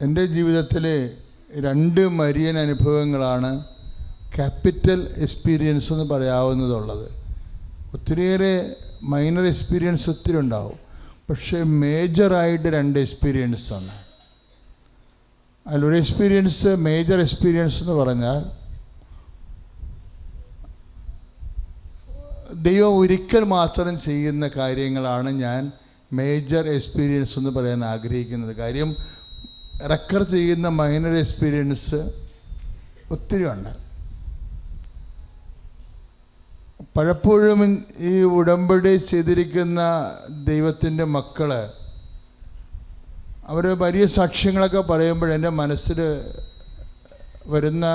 എൻ്റെ ജീവിതത്തിൽ 2 മരിയൻ അനുഭവങ്ങളാണ് ക്യാപിറ്റൽ എക്സ്പീരിയൻസ് എന്ന് പറയാവുന്നതുള്ളത്. ഒത്തിരിയേറെ മൈനർ എക്സ്പീരിയൻസ് ഒത്തിരി ഉണ്ടാവും, പക്ഷേ മേജറായിട്ട് 2 എക്സ്പീരിയൻസാണ്. അതിലൊരു എക്സ്പീരിയൻസ്, മേജർ എക്സ്പീരിയൻസ് എന്ന് പറഞ്ഞാൽ ദൈവം ഒരിക്കൽ മാത്രം ചെയ്യുന്ന കാര്യങ്ങളാണ് ഞാൻ മേജർ എക്സ്പീരിയൻസ് എന്ന് പറയാൻ ആഗ്രഹിക്കുന്നത്. കാര്യം റെക്കർ ചെയ്യുന്ന മൈനർ എക്സ്പീരിയൻസ് ഒത്തിരി ഉണ്ട്. പലപ്പോഴും ഈ ഉടമ്പടി ചെയ്തിരിക്കുന്ന ദൈവത്തിൻ്റെ മക്കൾ അവർ വലിയ സാക്ഷ്യങ്ങളൊക്കെ പറയുമ്പോൾ എൻ്റെ മനസ്സിൽ വരുന്ന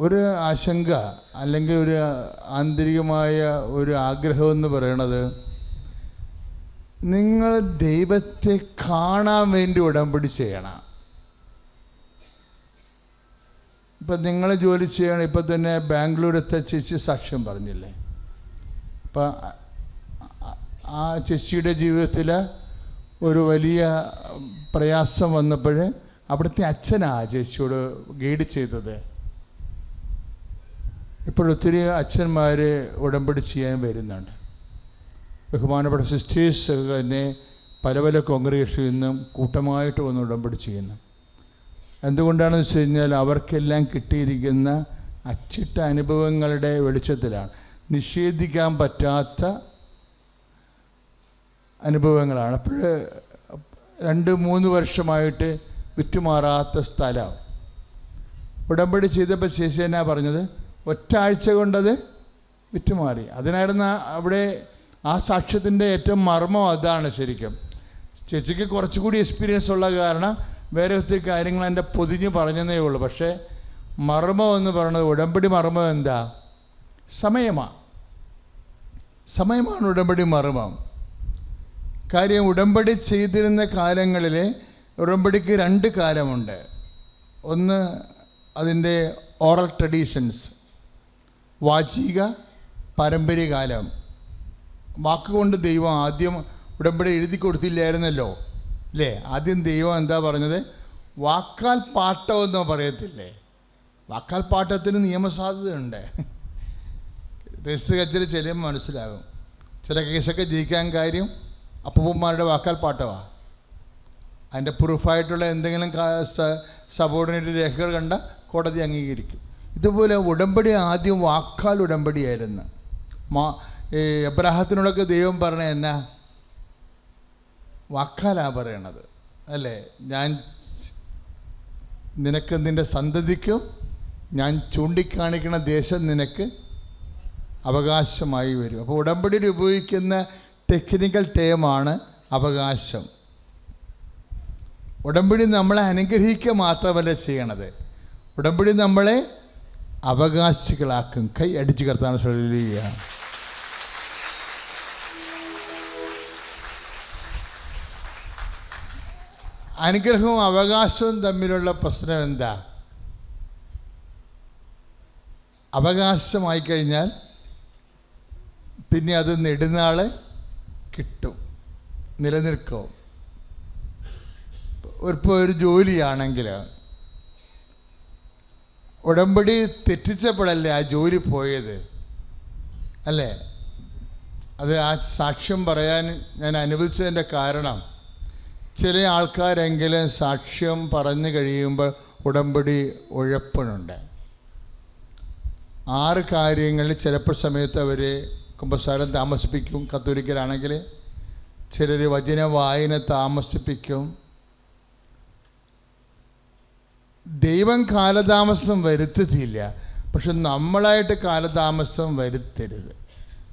ഒരു ആശങ്ക അല്ലെങ്കിൽ ഒരു ആന്തരികമായ ഒരു ആഗ്രഹം എന്ന് പറയണത്, നിങ്ങൾ ദൈവത്തെ കാണാൻ വേണ്ടി ഉടമ്പടി ചെയ്യണം. ഇപ്പം നിങ്ങൾ ജോലി ചെയ്യണം. ഇപ്പം തന്നെ ബാംഗ്ലൂരത്തെ ചേച്ചി സാക്ഷ്യം പറഞ്ഞില്ലേ. അപ്പം ആ ചേച്ചിയുടെ ജീവിതത്തിൽ ഒരു വലിയ പ്രയാസം വന്നപ്പോൾ അവിടുത്തെ അച്ഛനാണ് ചേച്ചിയോട് ഗൈഡ് ചെയ്തത്. ഇപ്പോഴൊത്തിരി അച്ഛന്മാർ ഉടമ്പടി ചെയ്യാൻ വരുന്നുണ്ട്. ബഹുമാനപ്പെട്ട സിസ്റ്റേഴ്സ് തന്നെ പല പല കോൺഗ്രിഗേഷനിൽ നിന്നും കൂട്ടമായിട്ട് വന്ന് ഉടമ്പടി ചെയ്യുന്നു. എന്തുകൊണ്ടാണെന്ന് വെച്ച് കഴിഞ്ഞാൽ അവർക്കെല്ലാം കിട്ടിയിരിക്കുന്ന അച്ചിട്ട അനുഭവങ്ങളുടെ വെളിച്ചത്തിലാണ്. നിഷേധിക്കാൻ പറ്റാത്ത അനുഭവങ്ങളാണ്. അപ്പോൾ 2-3 വർഷമായിട്ട് വിറ്റുമാറാത്ത സ്ഥലം. ഉടമ്പടി ചെയ്തപ്പോൾ ചേച്ചി എന്നാ പറഞ്ഞത്, ഒറ്റ ആഴ്ച കൊണ്ടത് വിറ്റുമാറി. അതിനായിരുന്നു അവിടെ ആ സാക്ഷ്യത്തിൻ്റെ ഏറ്റവും മർമ്മം അതാണ്. ശരിക്കും ചേച്ചിക്ക് കുറച്ചുകൂടി എക്സ്പീരിയൻസ് ഉള്ള കാരണം വേറെ ഒത്തിരി കാര്യങ്ങൾ എൻ്റെ പൊതിഞ്ഞ് പറഞ്ഞതേ ഉള്ളൂ. പക്ഷേ മർമ്മം എന്ന് പറയുന്നത്, ഉടമ്പടി മർമ്മം എന്താ? സമയമാണ് ഉടമ്പടി മർമ്മം. കാര്യം ഉടമ്പടി ചെയ്തിരുന്ന കാലങ്ങളിൽ ഉടമ്പടിക്ക് 2 കാലമുണ്ട്. ഒന്ന് അതിൻ്റെ ഓറൽ ട്രഡീഷൻസ്, വാചിക പാരമ്പര്യ കാലം. വാക്കുകൊണ്ട് ദൈവം ആദ്യം ഉടമ്പടി എഴുതി കൊടുത്തില്ലായിരുന്നല്ലോ അല്ലേ? ആദ്യം ദൈവം എന്താ പറഞ്ഞത്? വാക്കാൽ പാട്ടമെന്നോ പറയത്തില്ലേ? വാക്കാൽ പാട്ടത്തിന് നിയമസാധ്യതയുണ്ട്. രജിസ്റ്റർ കച്ചേരി ചെല്ലുമ്പോൾ മനസ്സിലാകും. ചില കേസൊക്കെ ജയിക്കാൻ കാര്യം അപ്പൂപ്പന്മാരുടെ വാക്കാൽ പാട്ടമാണ്. അതിൻ്റെ പ്രൂഫായിട്ടുള്ള എന്തെങ്കിലും സബോർഡിനേറ്റ് രേഖകൾ കണ്ട കോടതി അംഗീകരിക്കും. ഇതുപോലെ ഉടമ്പടി ആദ്യം വാക്കാൽ ഉടമ്പടിയായിരുന്നു. എബ്രാഹത്തിനോടൊക്കെ ദൈവം പറഞ്ഞ എന്നാ? വാക്കാലാണ് പറയണത് അല്ലേ? ഞാൻ നിനക്ക് നിൻ്റെ സന്തതിക്കും ഞാൻ ചൂണ്ടിക്കാണിക്കുന്ന ദേശം നിനക്ക് അവകാശമായി വരും. അപ്പോൾ ഉടമ്പടിയിൽ ഉപയോഗിക്കുന്ന ടെക്നിക്കൽ ടേമാണ് അവകാശം. ഉടമ്പടി നമ്മളെ അനുഗ്രഹിക്കുക മാത്രമല്ല ചെയ്യണത്, ഉടമ്പടി നമ്മളെ അവകാശികളാക്കും. കൈ അടിച്ച് കർത്താവിനെ ഹല്ലേലൂയ. അനുഗ്രഹവും അവകാശവും തമ്മിലുള്ള പ്രശ്നം എന്താ? അവകാശമായി കഴിഞ്ഞാൽ പിന്നെ അത് നെടുനാൾ കിട്ടും, നിലനിൽക്കും. ഇപ്പോൾ ഒരു ജോലിയാണെങ്കിൽ ഉടമ്പടി തെറ്റിച്ചപ്പോഴല്ലേ ആ ജോലി പോയത് അല്ലേ? അത് ആ സാക്ഷ്യം പറയാൻ ഞാൻ അനുവദിച്ചതിൻ്റെ കാരണം, ചില ആൾക്കാരെങ്കിലും സാക്ഷ്യം പറഞ്ഞു കഴിയുമ്പോൾ ഉടമ്പടി ഉഴപ്പണുണ്ട്. 6 കാര്യങ്ങളിൽ ചിലപ്പോൾ സമയത്ത് അവർ കുമ്പസാരം താമസിപ്പിക്കും. കത്തോലിക്കരാണെങ്കിൽ ചിലർ വചന വായന താമസിപ്പിക്കും. ദൈവം കാലതാമസം വരുത്തിയില്ല, പക്ഷെ നമ്മളായിട്ട് കാലതാമസം വരുത്തരുത്.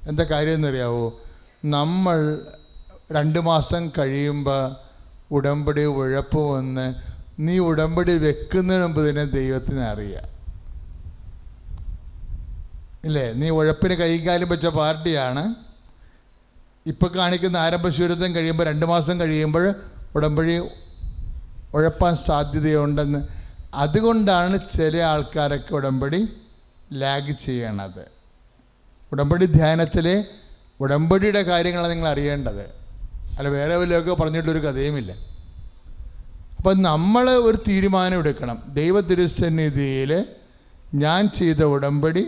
എന്താ കാര്യം എന്നറിയാവോ? നമ്മൾ 2 മാസം കഴിയുമ്പോൾ ഉടമ്പടി ഉഴപ്പ് വന്ന് നീ ഉടമ്പടി വെക്കുന്നതിന് മുമ്പ് തന്നെ ദൈവത്തിന് അറിയാം ഇല്ലേ? നീ ഉഴപ്പിന് കൈകാലം വെച്ച പാർട്ടിയാണ്. ഇപ്പോൾ കാണിക്കുന്ന ആരംഭശൂരത്വം കഴിയുമ്പോൾ 2 മാസം കഴിയുമ്പോൾ ഉടമ്പടി ഉഴപ്പാൻ സാധ്യതയുണ്ടെന്ന്. അതുകൊണ്ടാണ് ചില ആൾക്കാരൊക്കെ ഉടമ്പടി ലാഗ് ചെയ്യണത്. ഉടമ്പടി ധ്യാനത്തിൽ ഉടമ്പടിയുടെ കാര്യങ്ങളാണ് നിങ്ങൾ അറിയേണ്ടത്, അല്ല വേറെ വല്ലതൊക്കെ പറഞ്ഞിട്ടൊരു കഥയുമില്ല. അപ്പം നമ്മൾ ഒരു തീരുമാനം എടുക്കണം. ദൈവ തിരുസന്നിധിയിൽ ഞാൻ ചെയ്ത ഉടമ്പടി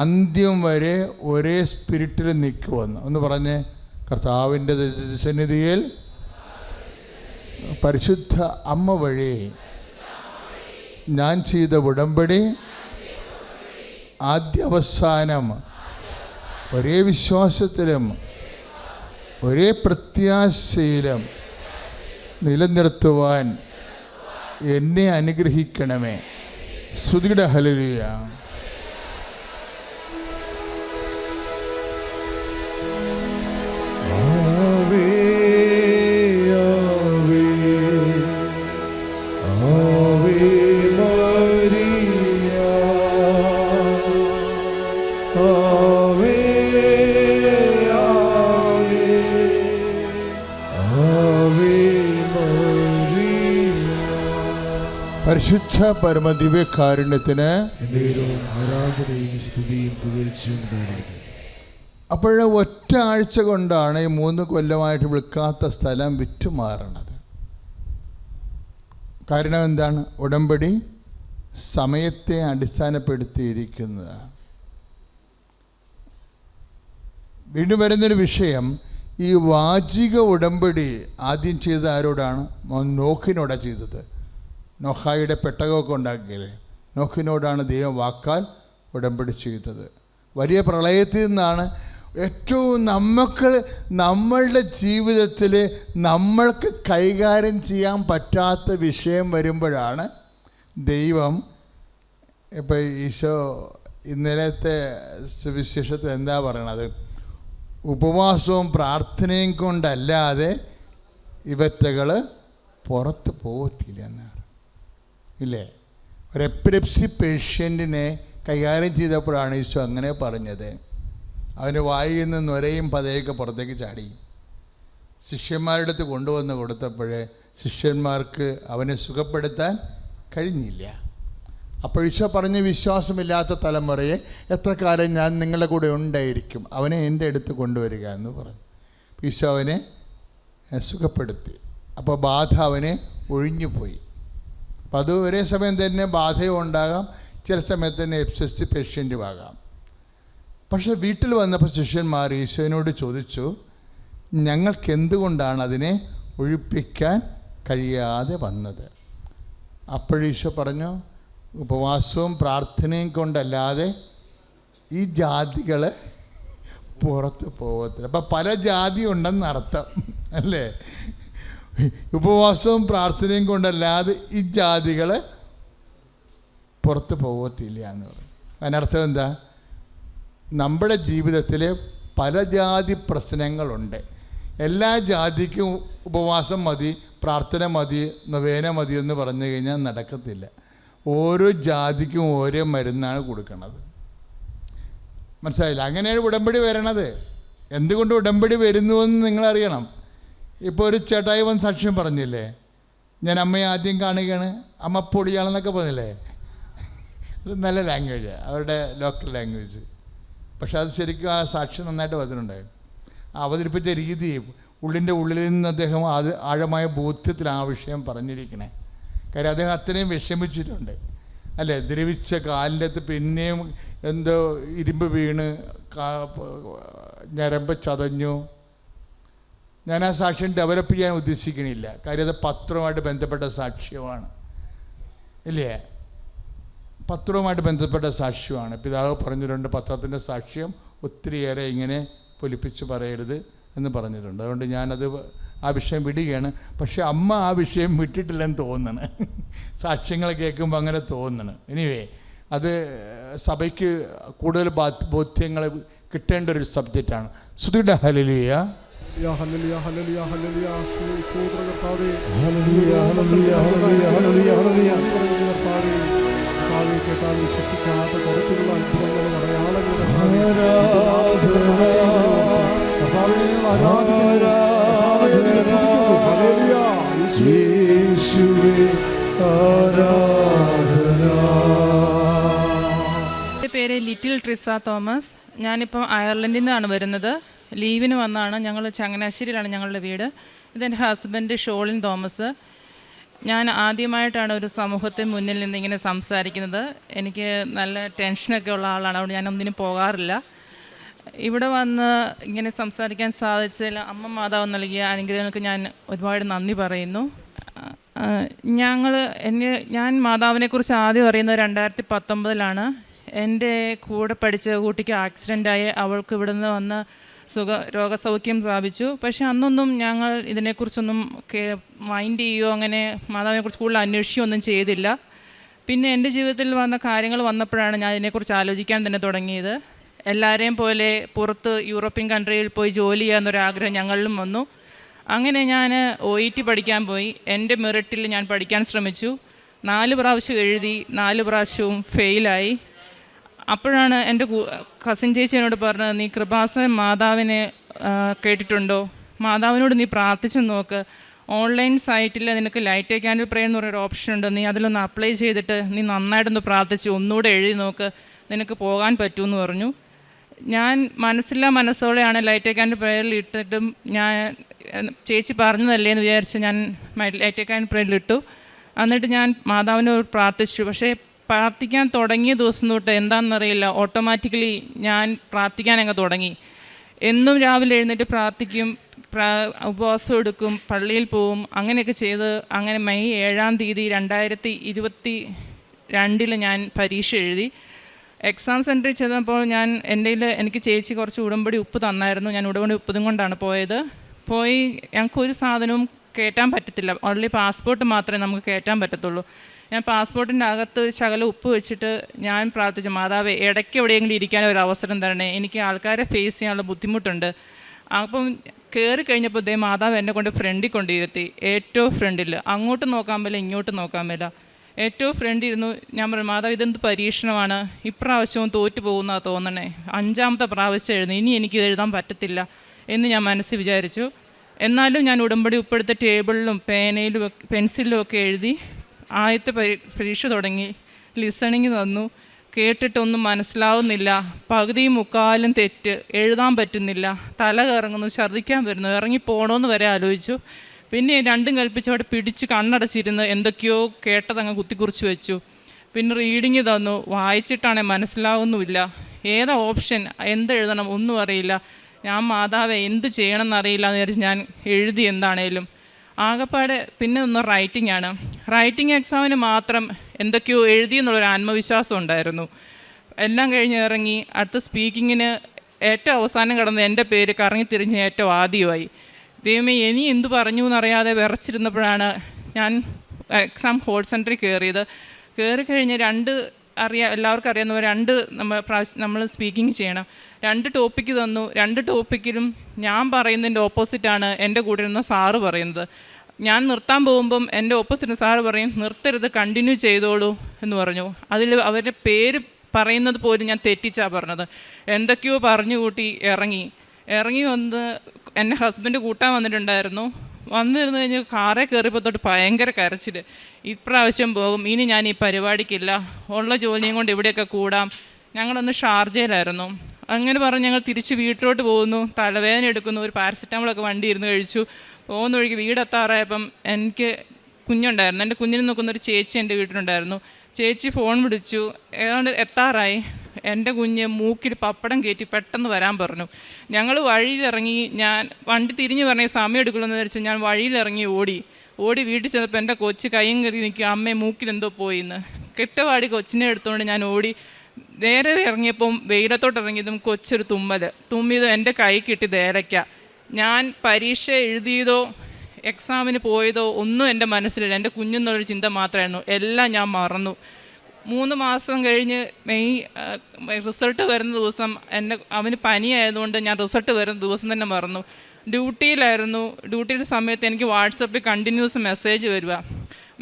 അന്ത്യം വരെ ഒരേ സ്പിരിറ്റിൽ നിൽക്കുമെന്ന് ഒന്ന് പറഞ്ഞ്, കർത്താവിൻ്റെ തിരുസന്നിധിയിൽ പരിശുദ്ധ അമ്മ വഴി ഞാൻ ചെയ്ത ഉടമ്പടി ആദ്യാവസാനം ഒരേ വിശ്വാസത്തിലും ഒരേ പ്രത്യാശയിലും നിലനിർത്തുവാൻ എന്നെ അനുഗ്രഹിക്കണമേ. സ്തുതിയുടെ ഹല്ലേലൂയ. പരിശുദ്ധ പരമദിവ്യകാരുണ്യത്തിന് ആരാധനയും സ്തുതിയും പുകഴ്ചയും ഉണ്ടായിരിക്കും. അപ്പോഴ ഒറ്റ ആഴ്ച കൊണ്ടാണ് ഈ 3 കൊല്ലമായിട്ട് വിൽക്കാത്ത സ്ഥലം വിറ്റുമാറണത്. കാരണം എന്താണ്? ഉടമ്പടി സമയത്തെ അടിസ്ഥാനപ്പെടുത്തിയിരിക്കുന്നത്. വീണ്ടും വരുന്നൊരു വിഷയം, ഈ വാചിക ഉടമ്പടി ആദ്യം ചെയ്ത ആരോടാണ്? നോഹിനോടാണ് ചെയ്തത്. നോഹായുടെ പെട്ടകമൊക്കെ ഉണ്ടാക്കിയില്ലേ, നോഹിനോടാണ് ദൈവം വാക്കാൽ ഉടമ്പടി ചെയ്തത്. വലിയ പ്രളയത്തിൽ നിന്നാണ് ഏറ്റവും നമ്മളുടെ ജീവിതത്തിൽ നമ്മൾക്ക് കൈകാര്യം ചെയ്യാൻ പറ്റാത്ത വിഷയം വരുമ്പോഴാണ് ദൈവം, ഇപ്പോൾ ഈശോ ഇന്നലത്തെ സുവിശേഷത്തിൽ എന്താ പറയണത്? ഉപവാസവും പ്രാർത്ഥനയും കൊണ്ടല്ലാതെ ഇവറ്റകൾ പുറത്ത് പോകത്തില്ല എന്നാണ് ഇല്ലേ? ഒരു എപ്പിലെപ്സി പേഷ്യൻറ്റിനെ കൈകാര്യം ചെയ്തപ്പോഴാണ് ഈശോ അങ്ങനെ പറഞ്ഞത്. അവന് വായിൽ നിന്ന് നൊരയും പതയൊക്കെ പുറത്തേക്ക് ചാടി. ശിഷ്യന്മാരുടെ അടുത്ത് കൊണ്ടുവന്ന് കൊടുത്തപ്പോഴേ ശിഷ്യന്മാർക്ക് അവനെ സുഖപ്പെടുത്താൻ കഴിഞ്ഞില്ല. അപ്പോൾ ഈശോ പറഞ്ഞ്, വിശ്വാസമില്ലാത്ത തലമുറയെ എത്ര കാലം ഞാൻ നിങ്ങളുടെ കൂടെ ഉണ്ടായിരിക്കും, അവനെ എൻ്റെ അടുത്ത് കൊണ്ടുവരിക എന്ന് പറഞ്ഞു. ഈശോ അവനെ സുഖപ്പെടുത്തി. അപ്പോൾ ബാധ അവനെ ഒഴിഞ്ഞുപോയി. അപ്പോൾ അത് ഒരേ സമയം തന്നെ ബാധയും ഉണ്ടാകാം, ചില സമയത്ത് തന്നെ എപ്പിലെപ്സി പേഷ്യൻറ്റും ആകാം. പക്ഷേ വീട്ടിൽ വന്നപ്പോൾ ശിഷ്യന്മാർ ഈശോനോട് ചോദിച്ചു, ഞങ്ങൾക്ക് എന്തുകൊണ്ടാണ് അതിനെ ഒഴിപ്പിക്കാൻ കഴിയാതെ വന്നത്? അപ്പോഴീശോ പറഞ്ഞു, ഉപവാസവും പ്രാർത്ഥനയും കൊണ്ടല്ലാതെ ഈ ജാതികൾ പുറത്ത് പോകത്തില്ല. അപ്പം പല ജാതി ഉണ്ടെന്നർത്ഥം അല്ലേ? ഉപവാസവും പ്രാർത്ഥനയും കൊണ്ടല്ലാതെ ഈ ജാതികൾ പുറത്ത് പോകത്തില്ല എന്ന് പറയും. അതിനർത്ഥം എന്താ? നമ്മുടെ ജീവിതത്തിൽ പല ജാതി പ്രശ്നങ്ങളുണ്ട്. എല്ലാ ജാതിക്കും ഉപവാസം മതി, പ്രാർത്ഥന മതി, നൊവേന മതി എന്ന് പറഞ്ഞു കഴിഞ്ഞാൽ നടക്കത്തില്ല. ഓരോ ജാതിക്കും ഓരോ മരുന്നാണ് കൊടുക്കുന്നത്. മനസ്സിലായില്ല? അങ്ങനെയാണ് ഉടമ്പടി വരണത്. എന്തുകൊണ്ട് ഉടമ്പടി വരുന്നുവെന്ന് നിങ്ങളറിയണം. ഇപ്പോൾ ഒരു ചേട്ടായി വന്ന് സാക്ഷ്യം പറഞ്ഞില്ലേ, ഞാൻ അമ്മയെ ആദ്യം കാണുകയാണ്, അമ്മ പൊടിയാണെന്നൊക്കെ പറഞ്ഞില്ലേ. അത് നല്ല ലാംഗ്വേജ്, അവരുടെ ലോക്കൽ ലാംഗ്വേജ്. പക്ഷെ അത് ശരിക്കും ആ സാക്ഷ്യം നന്നായിട്ട് വന്നിട്ടുണ്ടായിരുന്നു. അവതരിപ്പിച്ച രീതി, ഉള്ളിൻ്റെ ഉള്ളിൽ നിന്ന് അദ്ദേഹം അത് ആഴമായ ബോധ്യത്തിൽ ആ വിഷയം പറഞ്ഞിരിക്കണേ. കാര്യം അദ്ദേഹം അത്രയും വിഷമിച്ചിട്ടുണ്ട് അല്ലേ. ദ്രവിച്ച കാലിൻ്റെ അകത്ത് പിന്നെയും എന്തോ ഇരുമ്പ് വീണ് ഞരമ്പ് ചതഞ്ഞു. ഞാൻ ആ സാക്ഷ്യം ഡെവലപ്പ് ചെയ്യാൻ ഉദ്ദേശിക്കണില്ല, കാര്യം അത് പത്രവുമായിട്ട് ബന്ധപ്പെട്ട സാക്ഷ്യമാണ് ഇല്ലേ. പത്രവുമായിട്ട് ബന്ധപ്പെട്ട സാക്ഷ്യമാണ്. പിതാവ് പറഞ്ഞിട്ടുണ്ട്, പത്രത്തിൻ്റെ സാക്ഷ്യം ഒത്തിരിയേറെ ഇങ്ങനെ പൊലിപ്പിച്ച് പറയരുത് എന്ന് പറഞ്ഞിട്ടുണ്ട്. അതുകൊണ്ട് ഞാനത് ആ വിഷയം വിടുകയാണ്. പക്ഷെ അമ്മ ആ വിഷയം വിട്ടിട്ടില്ലെന്ന് തോന്നണ്. സാക്ഷ്യങ്ങൾ കേൾക്കുമ്പോൾ അങ്ങനെ തോന്നണ്. എനിവേ, അത് സഭയ്ക്ക് കൂടുതൽ ബോധ്യങ്ങൾ കിട്ടേണ്ട ഒരു സബ്ജക്റ്റാണ്. സ്തുതിയുടെ ഹല്ലേലൂയ. Hallelujah hallelujah hallelujah. സ്തോത്രം കർത്താവേ. Hallelujah hallelujah hallelujah hallelujah hallelujah. കർത്താവേ, കർത്താവേ, കേട്ടാൽ വിശ്വസിക്കാത്ത തരത്തിലുള്ള അത്ഭുതങ്ങളും അടയാളങ്ങളും എൻ്റെ പേര് ലിറ്റിൽ ട്രിസ തോമസ്. ഞാനിപ്പം അയർലൻഡിൽ നിന്നാണ് വരുന്നത്. ലീവിന് വന്നാണ്. ഞങ്ങൾ ചങ്ങനാശ്ശേരിയിലാണ് ഞങ്ങളുടെ വീട്. ഇതെൻ്റെ ഹസ്ബൻഡ് ഷോളിൻ തോമസ്. ഞാൻ ആദ്യമായിട്ടാണ് ഒരു സമൂഹത്തിന് മുന്നിൽ നിന്ന് ഇങ്ങനെ സംസാരിക്കുന്നത്. എനിക്ക് നല്ല ടെൻഷനൊക്കെ ഉള്ള ആളാണ്, അതുകൊണ്ട് ഞാൻ ഒന്നിനും പോകാറില്ല. ഇവിടെ വന്ന് ഇങ്ങനെ സംസാരിക്കാൻ സാധിച്ചതിൽ അമ്മ മാതാവ് നൽകിയ അനുഗ്രഹങ്ങൾക്ക് ഞാൻ ഒരുപാട് നന്ദി പറയുന്നു. ഞാൻ മാതാവിനെക്കുറിച്ച് ആദ്യം അറിയുന്നത് 2019 എൻ്റെ കൂടെ പഠിച്ച കുട്ടിക്ക് ആക്സിഡൻ്റായി അവൾക്ക് ഇവിടുന്ന് വന്ന് രോഗസൗഖ്യം പ്രാപിച്ചു. പക്ഷെ അന്നൊന്നും ഞങ്ങൾ ഇതിനെക്കുറിച്ചൊന്നും മൈൻഡ് ചെയ്യുകയോ അങ്ങനെ മാതാവിനെക്കുറിച്ച് കൂടുതൽ അന്വേഷിക്കുകയൊന്നും ചെയ്തില്ല. പിന്നെ എൻ്റെ ജീവിതത്തിൽ വന്ന കാര്യങ്ങൾ വന്നപ്പോഴാണ് ഞാൻ ഇതിനെക്കുറിച്ച് ആലോചിക്കാൻ തന്നെ തുടങ്ങിയത്. എല്ലാവരെയും പോലെ പുറത്ത് യൂറോപ്യൻ കൺട്രിയിൽ പോയി ജോലി ചെയ്യാമെന്നൊരാഗ്രഹം ഞങ്ങളിലും വന്നു. അങ്ങനെ ഞാൻ OET പഠിക്കാൻ പോയി. എൻ്റെ മെറിറ്റിൽ ഞാൻ പഠിക്കാൻ ശ്രമിച്ചു. 4 പ്രാവശ്യം എഴുതി, 4 പ്രാവശ്യവും ഫെയിലായി. അപ്പോഴാണ് എൻ്റെ കസിൻ ചേച്ചി എന്നോട് പറഞ്ഞത്, നീ കൃപാസന മാതാവിനെ കേട്ടിട്ടുണ്ടോ? മാതാവിനോട് നീ പ്രാർത്ഥിച്ചു നോക്ക്. ഓൺലൈൻ സൈറ്റിൽ നിനക്ക് ലൈറ്റ് ക്യാൻഡിൽ പ്രേയർ എന്ന് പറയുന്നൊരു ഓപ്ഷൻ ഉണ്ട്. നീ അതിലൊന്ന് അപ്ലൈ ചെയ്തിട്ട് നീ നന്നായിട്ടൊന്ന് പ്രാർത്ഥിച്ച് ഒന്നുകൂടെ എഴുതി നോക്ക്, നിനക്ക് പോകാൻ പറ്റുമെന്ന് പറഞ്ഞു. ഞാൻ മനസ്സോടെയാണ് ലൈറ്റ് ക്യാൻഡിൽ പ്രേയറിൽ ഇട്ടിട്ടും ഞാൻ ചേച്ചി പറഞ്ഞതല്ലേ എന്ന് വിചാരിച്ച് ഞാൻ ലൈറ്റ് ക്യാൻഡിൽ പ്രേയറിൽ ഇട്ടു. എന്നിട്ട് ഞാൻ മാതാവിനോട് പ്രാർത്ഥിച്ചു. പക്ഷേ പ്രാർത്ഥിക്കാൻ തുടങ്ങിയ ദിവസം തൊട്ട് എന്താണെന്നറിയില്ല, ഓട്ടോമാറ്റിക്കലി ഞാൻ പ്രാർത്ഥിക്കാൻ അങ്ങ് തുടങ്ങി. എന്നും രാവിലെ എഴുന്നേറ്റ് പ്രാർത്ഥിക്കും, ഉപവാസം എടുക്കും, പള്ളിയിൽ പോവും. അങ്ങനെയൊക്കെ ചെയ്ത് അങ്ങനെ മെയ് 7 2022 ഞാൻ പരീക്ഷ എഴുതി. എക്സാം സെൻറ്ററിൽ ചെന്നപ്പോൾ എനിക്ക് ചേച്ചി കുറച്ച് ഉടമ്പടി ഉപ്പ് തന്നായിരുന്നു. ഞാൻ ഉടമ്പടി ഉപ്പതും കൊണ്ടാണ് പോയത്. ഞങ്ങൾക്കൊരു സാധനവും കയറ്റാൻ പറ്റത്തില്ല, ഓൺലി പാസ്പോർട്ട് മാത്രമേ നമുക്ക് കയറ്റാൻ പറ്റത്തുള്ളൂ. ഞാൻ പാസ്പോർട്ടിൻ്റെ അകത്ത് ശകലം ഉപ്പ് വെച്ചിട്ട് ഞാൻ പ്രാർത്ഥിച്ചു, മാതാവേ ഇടയ്ക്ക് എവിടെയെങ്കിലും ഇരിക്കാൻ ഒരു അവസരം തരണേ, എനിക്ക് ആൾക്കാരെ ഫേസ് ചെയ്യാനുള്ള ബുദ്ധിമുട്ടുണ്ട്. അപ്പം കയറി കഴിഞ്ഞപ്പോൾ മാതാവ് എന്നെ കൊണ്ട് ഫ്രണ്ടിൽ കൊണ്ടിരുത്തി, ഏറ്റവും ഫ്രണ്ടിൽ. അങ്ങോട്ട് നോക്കാൻ പറ്റില്ല, ഇങ്ങോട്ട് നോക്കാൻ പറ്റില്ല, ഏറ്റവും ഫ്രണ്ടിൽ ഇരുന്നു. ഞാൻ പറഞ്ഞു, മാതാവ് ഇതെന്ത് പരീക്ഷണമാണ്, ഇപ്രാവശ്യവും തോറ്റു പോകുന്നതാണ് തോന്നണേ, 5ാമത്തെ പ്രാവശ്യം എഴുതുന്നു, ഇനി എനിക്കിത് എഴുതാൻ പറ്റത്തില്ല എന്ന് ഞാൻ മനസ്സിൽ വിചാരിച്ചു. എന്നാലും ഞാൻ ഉടമ്പടി ഉപ്പെടുത്ത ടേബിളിലും പേനയിലും പെൻസിലും ഒക്കെ എഴുതി. ആദ്യത്തെ പരീക്ഷ തുടങ്ങി. ലിസണിങ് തന്നു. കേട്ടിട്ടൊന്നും മനസ്സിലാവുന്നില്ല, പകുതിയും മുക്കാലും തെറ്റ്, എഴുതാൻ പറ്റുന്നില്ല, തല കറങ്ങുന്നു, ഛർദ്ദിക്കാൻ വരുന്നു, ഇറങ്ങിപ്പോണമെന്ന് വരെ ആലോചിച്ചു. പിന്നെ 2ഉം കൽപ്പിച്ച് അവിടെ പിടിച്ച് കണ്ണടച്ചിരുന്ന് എന്തൊക്കെയോ കേട്ടതങ്ങ് കുത്തിക്കുറിച്ച് വെച്ചു. പിന്നെ റീഡിങ് തന്നു, വായിച്ചിട്ടാണെങ്കിൽ മനസ്സിലാവുന്നുമില്ല, ഏതാ ഓപ്ഷൻ, എന്തെഴുതണം ഒന്നും അറിയില്ല. ഞാൻ മാതാവേ എന്ത് ചെയ്യണം എന്നറിയില്ല എന്ന് വിചാരിച്ച് ഞാൻ എഴുതി എന്താണേലും. ആകെപ്പാടെ പിന്നെ ഒന്ന് റൈറ്റിംഗ് എക്സാമിന് മാത്രം എന്തൊക്കെയോ എഴുതി എന്നുള്ളൊരു ആത്മവിശ്വാസം ഉണ്ടായിരുന്നു. എല്ലാം കഴിഞ്ഞ് ഇറങ്ങി അടുത്ത സ്പീക്കിങ്ങിന് ഏറ്റവും അവസാനം കിടന്ന് എൻ്റെ പേര് കറങ്ങിത്തിരിഞ്ഞ് ഏറ്റവും ആദ്യമായി. ദൈവമേ ഇനി എന്തു പറഞ്ഞു എന്നറിയാതെ വിറച്ചിരുന്നപ്പോഴാണ് ഞാൻ എക്സാം ഹോൾ സെൻറ്ററിൽ കയറിയത്. കയറി കഴിഞ്ഞ് എല്ലാവർക്കും അറിയാവുന്ന 2 നമ്മൾ സ്പീക്കിംഗ് ചെയ്യണം. 2 ടോപ്പിക്ക് തന്നു. 2 ടോപ്പിക്കിലും ഞാൻ പറയുന്നതിൻ്റെ ഓപ്പോസിറ്റാണ് എൻ്റെ കൂടെ ഇരുന്ന സാറ് പറയുന്നത്. ഞാൻ നിർത്താൻ പോകുമ്പം എൻ്റെ ഓപ്പോസിറ്റ് സാറ് പറയും, നിർത്തരുത്, കണ്ടിന്യൂ ചെയ്തോളൂ എന്ന് പറഞ്ഞു. അതിൽ അവരുടെ പേര് പറയുന്നത് പോലും ഞാൻ തെറ്റിച്ചാണ് പറഞ്ഞത്. എന്തൊക്കെയോ പറഞ്ഞു കൂട്ടി ഇറങ്ങി വന്ന് എൻ്റെ ഹസ്ബൻഡ് കൂട്ടാൻ വന്നിട്ടുണ്ടായിരുന്നു. വന്നിരുന്ന് കഴിഞ്ഞ് കാറേ കയറിയപ്പോൾ തൊട്ട് ഭയങ്കര കരച്ചിൽ. ഇപ്രാവശ്യം പോകും, ഇനി ഞാൻ ഈ പരിപാടിക്കില്ല, ഉള്ള ജോലിയും കൊണ്ട് ഇവിടെയൊക്കെ കൂടാം. ഞങ്ങളൊന്ന് ഷാർജയിലായിരുന്നു. അങ്ങനെ പറഞ്ഞ് ഞങ്ങൾ തിരിച്ച് വീട്ടിലോട്ട് പോകുന്നു. തലവേദന എടുക്കുന്നു. ഒരു പാരസെറ്റാമോളൊക്കെ വണ്ടി ഇരുന്ന് കഴിച്ചു. പോകുന്ന വഴിക്ക് വീടെത്താറായപ്പം എനിക്ക് കുഞ്ഞുണ്ടായിരുന്നു. എൻ്റെ കുഞ്ഞിനെ നോക്കുന്നൊരു ചേച്ചി എൻ്റെ വീട്ടിലുണ്ടായിരുന്നു. ചേച്ചി ഫോൺ വിളിച്ചു. ഏതാണ്ട് എത്താറായി. എൻ്റെ കുഞ്ഞ് മൂക്കിൽ പപ്പടം കയറ്റി പെട്ടെന്ന് വരാൻ പറഞ്ഞു. ഞങ്ങൾ വഴിയിലിറങ്ങി. ഞാൻ വണ്ടി തിരിഞ്ഞ് പറഞ്ഞ സമയം എടുക്കുമെന്ന് വിചാരിച്ചു. ഞാൻ വഴിയിലിറങ്ങി ഓടി വീട്ടിൽ ചെന്നപ്പോൾ എൻ്റെ കൊച്ച് കയ്യും കയറി നിൽക്കുക, അമ്മേ മൂക്കിലെന്തോ പോയിന്ന്. കെട്ടവാടി കൊച്ചിനെ എടുത്തുകൊണ്ട് ഞാൻ ഓടി. നേരെ ഇറങ്ങിയപ്പം വെയിലത്തോട്ട് ഇറങ്ങിയതും കൊച്ചൊരു തുമ്മിയതോ എൻ്റെ കൈ കിട്ടി ദേരയ്ക്ക. ഞാൻ പരീക്ഷ എഴുതിയതോ എക്സാമിന് പോയതോ ഒന്നും എൻ്റെ മനസ്സിലില്ല. എൻ്റെ കുഞ്ഞെന്നുള്ളൊരു ചിന്ത മാത്രമായിരുന്നു. എല്ലാം ഞാൻ മറന്നു. 3 മാസം കഴിഞ്ഞ് റിസൾട്ട് വരുന്ന ദിവസം അവന് പനിയായതുകൊണ്ട് ഞാൻ റിസൾട്ട് വരുന്ന ദിവസം തന്നെ മറന്നു. ഡ്യൂട്ടിയുടെ സമയത്ത് എനിക്ക് വാട്സപ്പിൽ കണ്ടിന്യൂസ് മെസ്സേജ് വരിക.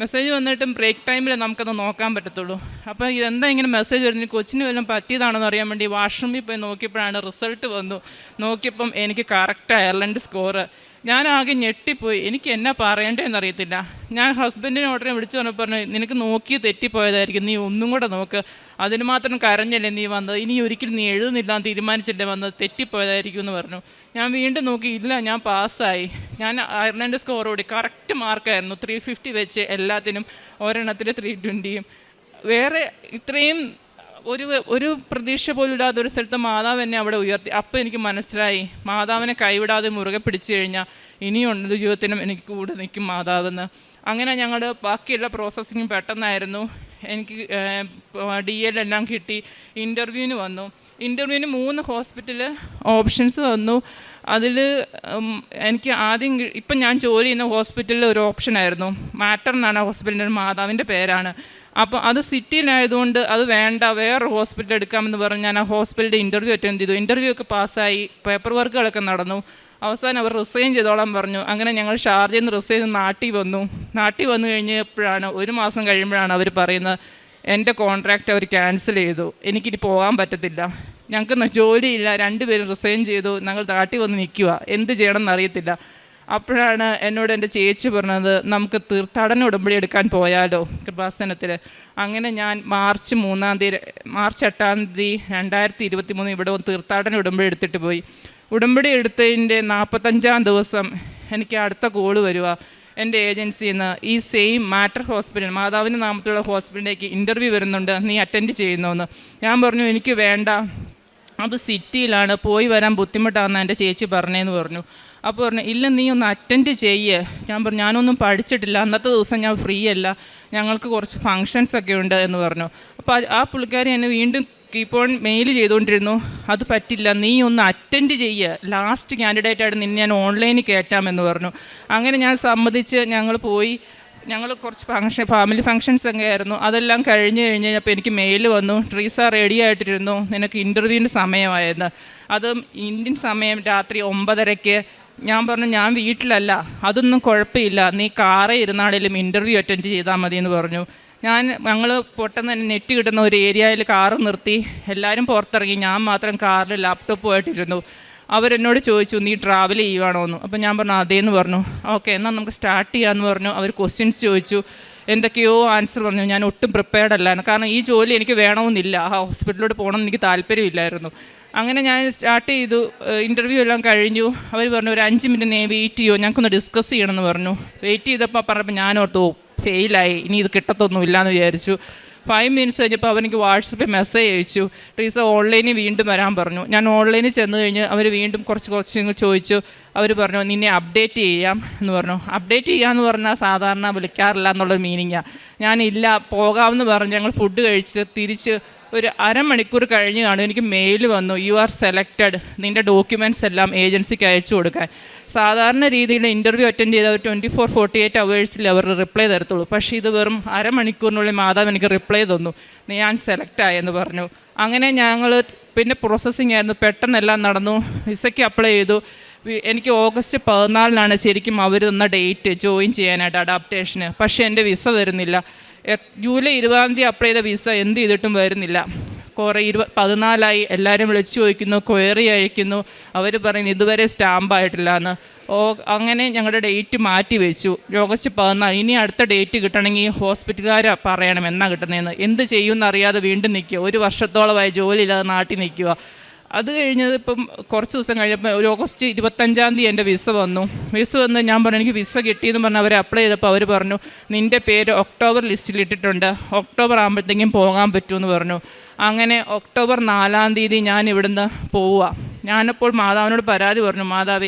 മെസ്സേജ് വന്നിട്ടും ബ്രേക്ക് ടൈമിൽ നമുക്കത് നോക്കാൻ പറ്റത്തുള്ളൂ. അപ്പോൾ ഇതെന്താ ഇങ്ങനെ മെസ്സേജ് വരുന്നത്, കൊച്ചിന് വല്ലതും പറ്റിയതാണെന്ന് അറിയാൻ വേണ്ടി വാഷ്റൂമിൽ പോയി നോക്കിയപ്പോഴാണ് റിസൾട്ട് വന്നു. നോക്കിയപ്പം എനിക്ക് കറക്റ്റ് അയർലൻഡ് സ്കോറ്. ഞാൻ ആകെ ഞെട്ടിപ്പോയി. എനിക്ക് എന്നാ പറയേണ്ടതെന്ന് അറിയത്തില്ല. ഞാൻ ഹസ്ബൻഡിനെ ഉടനെ വിളിച്ചു പറഞ്ഞു, നിനക്ക് നോക്കി തെറ്റിപ്പോയതായിരിക്കും, നീ ഒന്നും കൂടെ നോക്ക്. അതിന് മാത്രം കരഞ്ഞല്ലേ നീ വന്നത്, ഇനി ഒരിക്കലും നീ എഴുതുന്നില്ല എന്ന് തീരുമാനിച്ചിട്ടേ വന്നത്, തെറ്റിപ്പോയതായിരിക്കും എന്ന് പറഞ്ഞു. ഞാൻ വീണ്ടും നോക്കി, ഇല്ല ഞാൻ പാസ്സായി. ഞാൻ അയർലൻഡ് സ്കോറോടി കറക്റ്റ് മാർക്കായിരുന്നു, 350 വെച്ച് എല്ലാത്തിനും, ഒരെണ്ണത്തിൽ 320. വേറെ ഇത്രയും ഒരു പ്രതീക്ഷ പോലും ഇല്ലാത്ത ഒരു സ്ഥലത്ത് മാതാവ് എന്നെ അവിടെ ഉയർത്തി. അപ്പോൾ എനിക്ക് മനസ്സിലായി, മാതാവിനെ കൈവിടാതെ മുറുകെ പിടിച്ചു കഴിഞ്ഞാൽ ഇനിയുണ്ട് ജീവിതത്തിനും എനിക്ക് കൂടെ നിൽക്കും മാതാവെന്ന്. അങ്ങനെ ഞങ്ങൾ ബാക്കിയുള്ള പ്രോസസ്സിങ് പെട്ടെന്നായിരുന്നു. എനിക്ക് DL എല്ലാം കിട്ടി. ഇൻ്റർവ്യൂവിന് വന്നു. ഇൻ്റർവ്യൂവിന് 3 ഹോസ്പിറ്റൽ ഓപ്ഷൻസ് വന്നു. അതിൽ എനിക്ക് ആദ്യം ഇപ്പം ഞാൻ ജോലി ചെയ്യുന്ന ഹോസ്പിറ്റലിൽ ഒരു ഓപ്ഷനായിരുന്നു. മാറ്റർ എന്നാണ് ഹോസ്പിറ്റലിൻ്റെ, മാതാവിൻ്റെ പേരാണ്. അപ്പോൾ അത് സിറ്റിയിലായതുകൊണ്ട് അത് വേണ്ട, വേറെ ഹോസ്പിറ്റൽ എടുക്കാമെന്ന് പറഞ്ഞ് ഞാൻ ആ ഹോസ്പിറ്റലിൻ്റെ ഇൻ്റർവ്യൂ അറ്റൻഡ് ചെയ്തു. ഇൻ്റർവ്യൂ ഒക്കെ പാസ്സായി, പേപ്പർ വർക്കുകളൊക്കെ നടന്നു. അവസാനം അവർ റിസൈൻ ചെയ്തോളാൻ പറഞ്ഞു. അങ്ങനെ ഞങ്ങൾ ഷാർജയിൽ നിന്ന് റിസൈൻ ചെയ്ത് നാട്ടിൽ വന്നു കഴിഞ്ഞപ്പോഴാണ്, 1 മാസം കഴിയുമ്പോഴാണ് അവർ പറയുന്നത്, എൻ്റെ കോൺട്രാക്റ്റ് അവർ ക്യാൻസൽ ചെയ്തു, എനിക്കിനി പോകാൻ പറ്റത്തില്ല, ഞങ്ങൾക്ക് ജോലിയില്ല, 2 പേരും റിസൈൻ ചെയ്തു, ഞങ്ങൾ നാട്ടിൽ വന്ന് നിൽക്കുക, എന്ത് ചെയ്യണമെന്ന് അറിയത്തില്ല. അപ്പോഴാണ് എന്നോട് എൻ്റെ ചേച്ചി പറഞ്ഞത്, നമുക്ക് തീർത്ഥാടന ഉടമ്പടി എടുക്കാൻ പോയാലോ കൃപാസനത്തിൽ. അങ്ങനെ ഞാൻ മാർച്ച് 8 2023 ഇവിടെ തീർത്ഥാടന ഉടമ്പടി എടുത്തിട്ട് പോയി. ഉടമ്പടി എടുത്തതിൻ്റെ 45-ാം ദിവസം എനിക്ക് അടുത്ത കോള് വരിക എൻ്റെ ഏജൻസിയിൽ നിന്ന്, ഈ സെയിം മാറ്റർ ഹോസ്പിറ്റൽ, മാതാവിൻ്റെ നാമത്തിലുള്ള ഹോസ്പിറ്റലിലേക്ക് ഇൻ്റർവ്യൂ വരുന്നുണ്ട്, നീ അറ്റൻഡ് ചെയ്യുന്നോന്ന്. ഞാൻ പറഞ്ഞു എനിക്ക് വേണ്ട, അത് സിറ്റിയിലാണ്, പോയി വരാൻ ബുദ്ധിമുട്ടാണെന്ന് എൻ്റെ ചേച്ചി പറഞ്ഞതെന്ന് പറഞ്ഞു. അപ്പോൾ പറഞ്ഞു, ഇല്ല നീ ഒന്ന് അറ്റൻഡ് ചെയ്യ്. ഞാൻ പറഞ്ഞു ഞാനൊന്നും പഠിച്ചിട്ടില്ല, അന്നത്തെ ദിവസം ഞാൻ ഫ്രീ അല്ല, ഞങ്ങൾക്ക് കുറച്ച് ഫങ്ഷൻസൊക്കെ ഉണ്ട് എന്ന് പറഞ്ഞു. അപ്പോൾ ആ പുള്ളിക്കാരി എന്നെ വീണ്ടും കീപ്പ് ഓൺ മെയിൽ ചെയ്തുകൊണ്ടിരുന്നു, അത് പറ്റില്ല, നീ ഒന്ന് അറ്റൻഡ് ചെയ്യുക, ലാസ്റ്റ് കാൻഡിഡേറ്റായിട്ട് നിന്നെ ഞാൻ ഓൺലൈനിൽ കയറ്റാമെന്ന് പറഞ്ഞു. അങ്ങനെ ഞാൻ സമ്മതിച്ച് ഞങ്ങൾ പോയി. ഞങ്ങൾ കുറച്ച് ഫാമിലി ഫങ്ഷൻസ് ഒക്കെ ആയിരുന്നു. അതെല്ലാം കഴിഞ്ഞപ്പോൾ എനിക്ക് മെയിൽ വന്നു, ട്രീസ റെഡി ആയിട്ടിരുന്നു, നിനക്ക് ഇൻ്റർവ്യൂവിൻ്റെ സമയമായിരുന്നു. അത് ഇന്ത്യൻ സമയം രാത്രി 9:30. ഞാൻ പറഞ്ഞു ഞാൻ വീട്ടിലല്ല, അതൊന്നും കുഴപ്പമില്ല, നീ കാറേ ഇരുന്നാണേലും ഇൻ്റർവ്യൂ അറ്റൻഡ് ചെയ്താൽ മതി എന്ന് പറഞ്ഞു. ഞങ്ങൾ പെട്ടെന്ന് തന്നെ നെറ്റ് കിട്ടുന്ന ഒരു ഏരിയയിൽ കാറ് നിർത്തി, എല്ലാവരും പുറത്തിറങ്ങി, ഞാൻ മാത്രം കാറിൽ ലാപ്ടോപ്പുമായിട്ടിരുന്നു. അവരെന്നോട് ചോദിച്ചു, നീ ട്രാവൽ ചെയ്യുവാണോ എന്ന്. അപ്പോൾ ഞാൻ പറഞ്ഞു അതേന്ന് പറഞ്ഞു. ഓക്കെ എന്നാൽ നമുക്ക് സ്റ്റാർട്ട് ചെയ്യാമെന്ന് പറഞ്ഞു. അവർ ക്വസ്റ്റ്യൻസ് ചോദിച്ചു, എന്തൊക്കെയോ ആൻസർ പറഞ്ഞു. ഞാൻ ഒട്ടും പ്രിപ്പയർഡ് അല്ലായിരുന്നു, കാരണം ഈ ജോലി എനിക്ക് വേണമെന്നില്ല, ആ ഹോസ്പിറ്റലിലോട്ട് പോകണമെന്ന് എനിക്ക് താല്പര്യമില്ലായിരുന്നു. അങ്ങനെ ഞാൻ സ്റ്റാർട്ട് ചെയ്തു. ഇൻ്റർവ്യൂ എല്ലാം കഴിഞ്ഞു. അവർ പറഞ്ഞു ഒരു 5 മിനിറ്റ് വെയിറ്റ് ചെയ്യുമോ, ഞങ്ങൾക്കൊന്ന് ഡിസ്കസ് ചെയ്യണമെന്ന് പറഞ്ഞു. വെയിറ്റ് ചെയ്തപ്പോൾ പറഞ്ഞപ്പോൾ ഞാൻ ഓർത്തു ഫെയിലായി, ഇനി ഇത് കിട്ടത്തൊന്നുമില്ല എന്ന് വിചാരിച്ചു. 5 മിനിറ്റ്സ് കഴിഞ്ഞപ്പോൾ അവരെനിക്ക് വാട്സപ്പിൽ മെസ്സേജ് അയച്ചു, ട്രീസ ഓൺലൈനിൽ വീണ്ടും വരാൻ പറഞ്ഞു. ഞാൻ ഓൺലൈനിൽ ചെന്ന് കഴിഞ്ഞ് അവർ വീണ്ടും കുറച്ച് ചോദിച്ചു. അവർ പറഞ്ഞു നിന്നെ അപ്ഡേറ്റ് ചെയ്യാം എന്ന് പറഞ്ഞു. അപ്ഡേറ്റ് ചെയ്യാമെന്ന് പറഞ്ഞാൽ സാധാരണ വിളിക്കാറില്ല എന്നുള്ളൊരു മീനിങ്ങാണ്. ഞാനില്ല പോകാമെന്ന് പറഞ്ഞ് ഞങ്ങൾ ഫുഡ് കഴിച്ച് തിരിച്ച് ഒരു അരമണിക്കൂർ കഴിഞ്ഞ് കാണും എനിക്ക് മെയിൽ വന്നു, യു ആർ സെലക്റ്റഡ്, നിൻ്റെ ഡോക്യുമെൻറ്റ്സ് എല്ലാം ഏജൻസിക്ക് അയച്ചു കൊടുക്കാൻ. സാധാരണ രീതിയിൽ ഇൻ്റർവ്യൂ അറ്റൻഡ് ചെയ്ത ഒരു 24-48 അവേഴ്സിൽ അവർ റിപ്ലൈ തരത്തുള്ളൂ. പക്ഷേ ഇത് വെറും അരമണിക്കൂറിനുള്ളിൽ മാതാവ് എനിക്ക് റിപ്ലൈ തന്നു, ഞാൻ സെലക്റ്റായെന്ന് പറഞ്ഞു. അങ്ങനെ ഞങ്ങൾ പിന്നെ പ്രോസസ്സിങ് ആയിരുന്നു, പെട്ടെന്നെല്ലാം നടന്നു. വിസയ്ക്ക് അപ്ലൈ ചെയ്തു. എനിക്ക് ഓഗസ്റ്റ് 14 ശരിക്കും അവർ തന്ന ഡേറ്റ് ജോയിൻ ചെയ്യാനായിട്ട് അഡാപ്റ്റേഷന്. പക്ഷേ എൻ്റെ വിസ വരുന്നില്ല. ജൂലൈ 20 അപ്ലൈ ചെയ്ത വിസ എന്ത് ചെയ്തിട്ടും വരുന്നില്ല. കുറേ 14 എല്ലാവരും വിളിച്ചു ചോദിക്കുന്നു, ക്വയറി അയക്കുന്നു, അവർ പറയുന്നു ഇതുവരെ സ്റ്റാമ്പായിട്ടില്ല എന്ന്. അങ്ങനെ ഞങ്ങളുടെ ഡേറ്റ് മാറ്റി വെച്ചു, ഓഗസ്റ്റ് 14. ഇനി അടുത്ത ഡേറ്റ് കിട്ടണമെങ്കിൽ ഹോസ്പിറ്റലുകാർ പറയണം എന്നാ കിട്ടുന്നതെന്ന്. എന്ത് ചെയ്യുമെന്നറിയാതെ വീണ്ടും നിൽക്കുക, 1 വർഷത്തോളമായി ജോലിയില്ലാതെ നാട്ടിൽ നിൽക്കുക. അത് കഴിഞ്ഞത് ഇപ്പം കുറച്ച് ദിവസം കഴിഞ്ഞപ്പോൾ ഒരു ഓഗസ്റ്റ് 25 എൻ്റെ വിസ വന്നു. ഞാൻ പറഞ്ഞു എനിക്ക് വിസ കിട്ടിയെന്ന് പറഞ്ഞ് അവരെ അപ്ലൈ ചെയ്തപ്പോൾ അവർ പറഞ്ഞു നിൻ്റെ പേര് ഒക്ടോബർ ലിസ്റ്റിലിട്ടിട്ടുണ്ട്, ഒക്ടോബർ ആകുമ്പോഴത്തേക്കും പോകാൻ പറ്റുമെന്ന് പറഞ്ഞു. അങ്ങനെ ഒക്ടോബർ 4 ഞാൻ ഇവിടുന്ന് പോവുക. ഞാനപ്പോൾ മാതാവിനോട് പരാതി പറഞ്ഞു, മാതാവേ